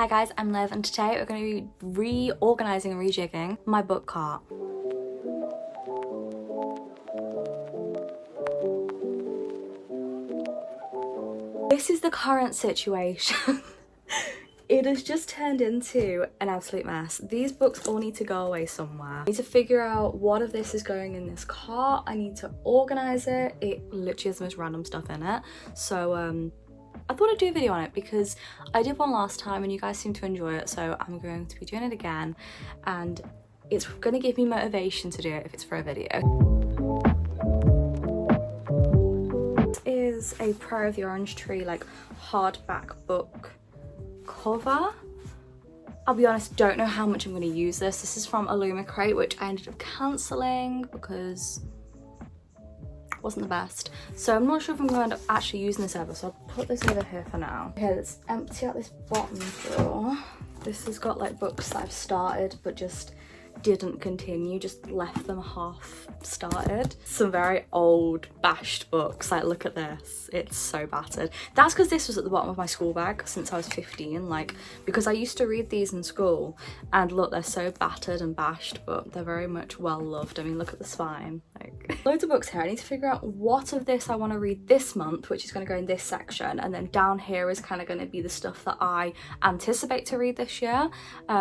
Hi guys, I'm Liv and today we're going to be reorganising and rejigging my book cart. This is the current situation. It has just turned into an absolute mess. These books all need to go away somewhere. I need to figure out what of this is going in this cart. I need to organise it. It literally has the most random stuff in it. So I thought I'd do a video on it because I did one last time and you guys seem to enjoy it, so I'm going to be doing it again, and it's going to give me motivation to do it if it's for a video. This is a Prayer of the Orange Tree like hardback book cover. I'll be honest, don't know how much I'm going to use this. This is from a crate which I ended up cancelling because wasn't the best, so I'm not sure if I'm going to end up actually using this ever, so I'll put this over here for now. Okay, let's empty out this bottom drawer. This has got like books that I've started but just didn't continue, just left them half started. Some very old bashed books, like look at this, it's so battered. That's because this was at the bottom of my school bag since I was 15, like because I used to read these in school, and look, they're so battered and bashed but they're very much well loved. I mean, look at the spine, like loads of books here. I need to figure out what of this I want to read this month, which is going to go in this section, and then down here is kind of going to be the stuff that I anticipate to read this year.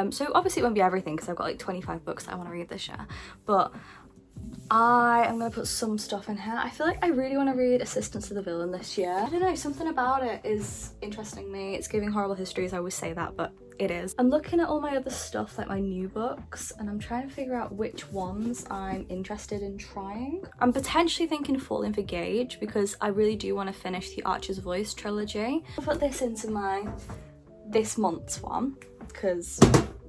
So obviously it won't be everything because I've got like 25 books that I want to read this year, but I am going to put some stuff in here. I feel like I really want to read Assistance to the Villain this year. I don't know, something about it is interesting me. It's giving horrible histories, I always say that, but it is. I'm looking at all my other stuff, like my new books, and I'm trying to figure out which ones I'm interested in trying. I'm potentially thinking Falling for Gage because I really do want to finish the Archer's Voice trilogy. I'll put this into my this month's one because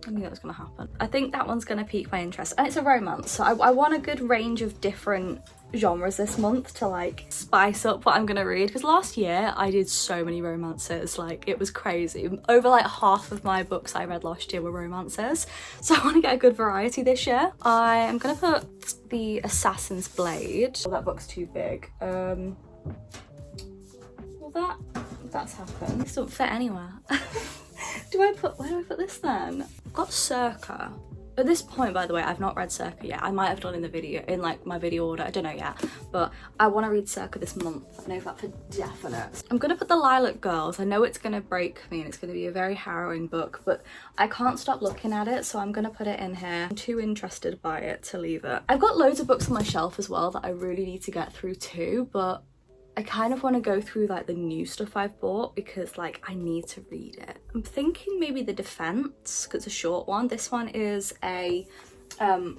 I knew that was going to happen. I think that one's going to pique my interest, and it's a romance, so I want a good range of different genres this month to like spice up what I'm going to read, because last year I did so many romances, like it was crazy. Over like half of my books I read last year were romances, so I want to get a good variety this year. I am going to put the Assassin's Blade. Oh, that book's too big. Well, that's happened. This doesn't fit anywhere. Where do I put this then? I've got Circa. At this point, by the way, I've not read Circa yet. I might have done in the video, in like my video order, I don't know yet, but I want to read Circa this month. I know that for definite. I'm gonna put The Lilac Girls. I know it's gonna break me and it's gonna be a very harrowing book, but I can't stop looking at it, so I'm gonna put it in here. I'm too interested by it to leave it. I've got loads of books on my shelf as well that I really need to get through too, but I kind of want to go through like the new stuff I've bought because like I need to read it. I'm thinking maybe The Defense because it's a short one. This one is a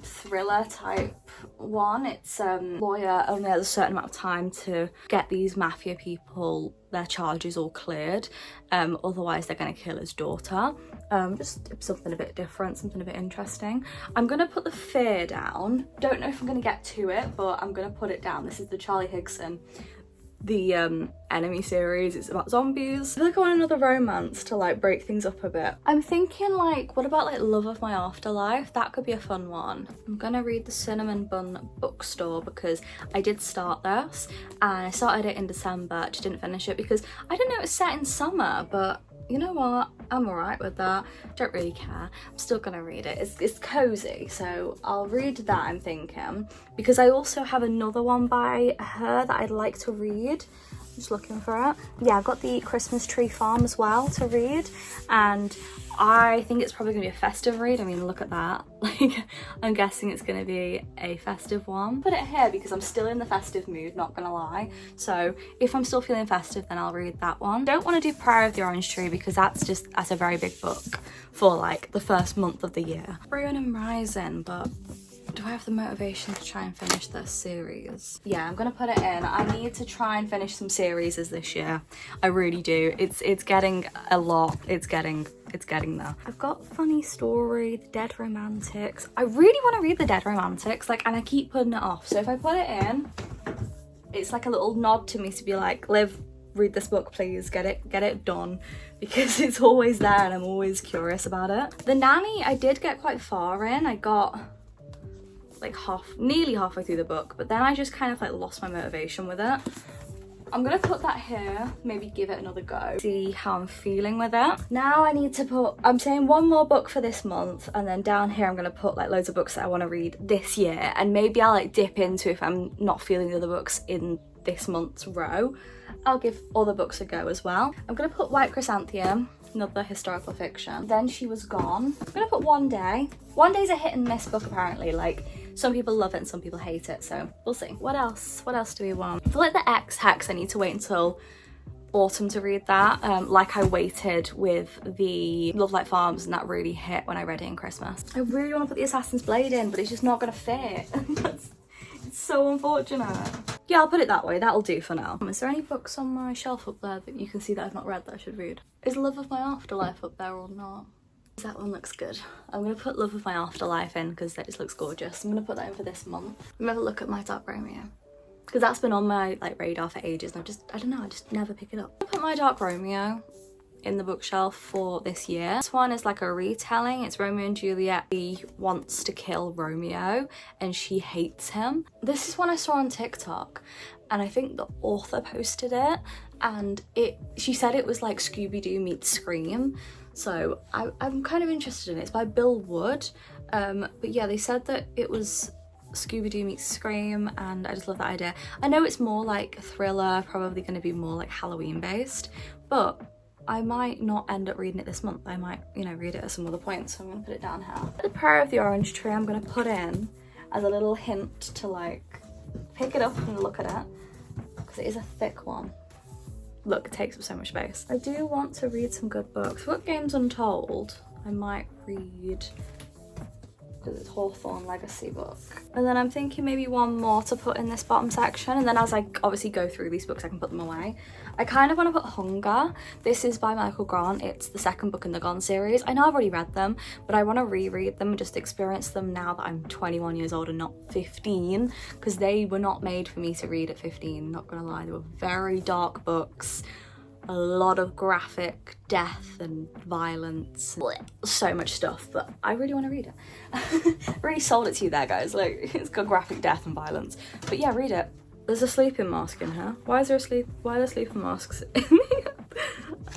thriller type one. It's lawyer only has a certain amount of time to get these mafia people their charges all cleared, otherwise they're going to kill his daughter. Just something a bit different, something a bit interesting. I'm going to put The Fear down. Don't know if I'm going to get to it, but I'm going to put it down. This is the Charlie Higson, the Enemy series. It's about zombies. I feel like I want another romance to like break things up a bit. I'm thinking like, what about like Love of My Afterlife? That could be a fun one. I'm gonna read The Cinnamon Bun Bookstore because I did start this and I started it in December, just didn't finish it because I didn't know it was set in summer, but you know what, I'm alright with that. Don't really care. I'm still gonna read it. It's cozy, so I'll read that, I'm thinking, because I also have another one by her that I'd like to read. I'm just looking for it. Yeah, I've got the Christmas Tree Farm as well to read, and I think it's probably gonna be a festive read. I mean, look at that. Like, I'm guessing it's gonna be a festive one. Put it here because I'm still in the festive mood, not gonna lie. So if I'm still feeling festive, then I'll read that one. Don't want to do Prayer of the Orange Tree because that's a very big book for like the first month of the year. Organising, but do I have the motivation to try and finish this series? Yeah, I'm gonna put it in. I need to try and finish some series this year. I really do. It's getting a lot. It's getting there. I've got Funny Story, The Dead Romantics. I really want to read The Dead Romantics, like, and I keep putting it off. So if I put it in, it's like a little nod to me to be like, Liv, read this book, please. Get it done, because it's always there and I'm always curious about it. The Nanny, I did get quite far in. I got like nearly halfway through the book, but then I just kind of like lost my motivation with it. I'm gonna put that here, maybe give it another go, see how I'm feeling with it. Now I need to put, I'm saying one more book for this month, and then down here I'm gonna put like loads of books that I want to read this year, and maybe I'll like dip into, if I'm not feeling the other books in this month's row, I'll give other books a go as well. I'm gonna put White Chrysanthemum, another historical fiction. Then She Was Gone. I'm gonna put One Day. One Day's a hit and miss book apparently, like some people love it and some people hate it, so we'll see. What else do we want? I feel like the Hex, I need to wait until autumn to read that, like I waited with the Love Like Farms, and that really hit when I read it in Christmas. I really want to put the Assassin's Blade in, but it's just not gonna fit. It's so unfortunate. Yeah, I'll put it that way, that'll do for now. Is there any books on my shelf up there that you can see that I've not read that I should read? Is Love of My Afterlife up there or not? That one looks good. I'm gonna put Love of My Afterlife in because that just looks gorgeous. I'm gonna put that in for this month. I'm gonna look at My Dark Romeo, because that's been on my like radar for ages, and I don't know, I just never pick it up. I put My Dark Romeo in the bookshelf for this year. This one is like a retelling. It's Romeo and Juliet. He wants to kill Romeo and she hates him. This is one I saw on TikTok, and I think the author posted it, and she said it was like Scooby-Doo meets Scream. So I'm kind of interested in it. It's by Bill Wood, but yeah, they said that it was Scooby-Doo meets Scream, and I just love that idea. I know it's more like a thriller, probably going to be more like Halloween based, but I might not end up reading it this month. I might, you know, read it at some other point, so I'm going to put it down here. The Prayer of the Orange Tree I'm going to put in as a little hint to like pick it up and look at it, because it is a thick one. Look, it takes up so much space. I do want to read some good books. What Games Untold I might read, because it's Hawthorne Legacy book. And then I'm thinking maybe one more to put in this bottom section, and then as I obviously go through these books I can put them away. I kind of want to put Hunger. This is by Michael Grant. It's the second book in the Gone series. I know I've already read them, but I want to reread them and just experience them now that I'm 21 years old and not 15, because they were not made for me to read at 15, not gonna lie. They were very dark books, a lot of graphic death and violence, so much stuff, but I really want to read it. Really sold it to you there, guys. Like, it's got graphic death and violence, but yeah, read it. There's a sleeping mask in here. Why are there sleeping masks in here?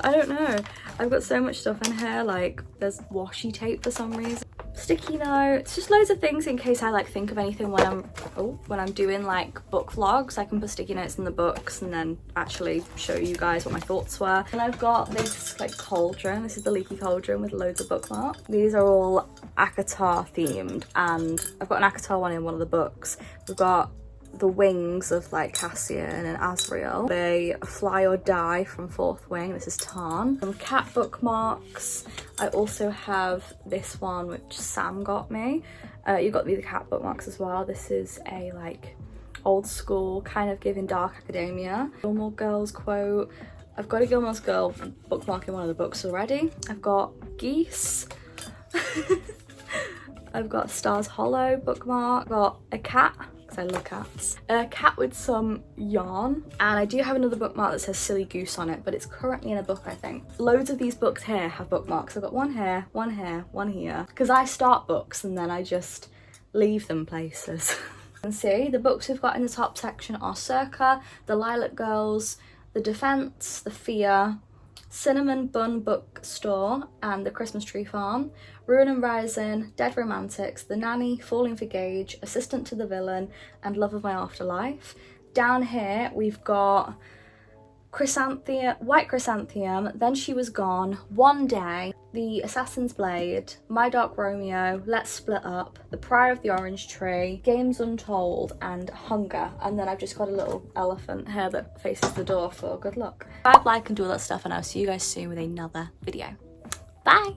I don't know. I've got so much stuff in here, like there's washi tape for some reason. Sticky notes, just loads of things in case I like think of anything when I'm doing like book vlogs. I can put sticky notes in the books and then actually show you guys what my thoughts were. And I've got this like cauldron. This is the leaky cauldron with loads of bookmarks. These are all ACOTAR themed, and I've got an ACOTAR one in one of the books. We've got the wings of like Cassian and Asriel. They Fly or Die from Fourth Wing. This is Tarn. Some cat bookmarks. I also have this one which Sam got me. You got me the cat bookmarks as well. This is a like old school kind of giving dark academia. Gilmore Girls quote. I've got a Gilmore Girls bookmark in one of the books already. I've got geese. I've got Stars Hollow bookmark. I've got a cat, because I love cats. A cat with some yarn. And I do have another bookmark that says Silly Goose on it, but it's currently in a book, I think. Loads of these books here have bookmarks. I've got one here, one here, one here. Because I start books and then I just leave them places. You can see the books we've got in the top section are Circa, The Lilac Girls, The Defense, The Fear, Cinnamon Bun Bookstore and The Christmas Tree Farm, Ruin and Rising, Dead Romantics, The Nanny, Falling for Gage, Assistant to the Villain, and Love of My Afterlife. Down here we've got White Chrysanthemum, Then She Was Gone, One Day, The Assassin's Blade, My Dark Romeo, Let's Split Up, The Prayer of the Orange Tree, Games Untold, and Hunger. And then I've just got a little elephant here that faces the door for good luck. Subscribe, like, and do all that stuff, and I'll see you guys soon with another video. Bye!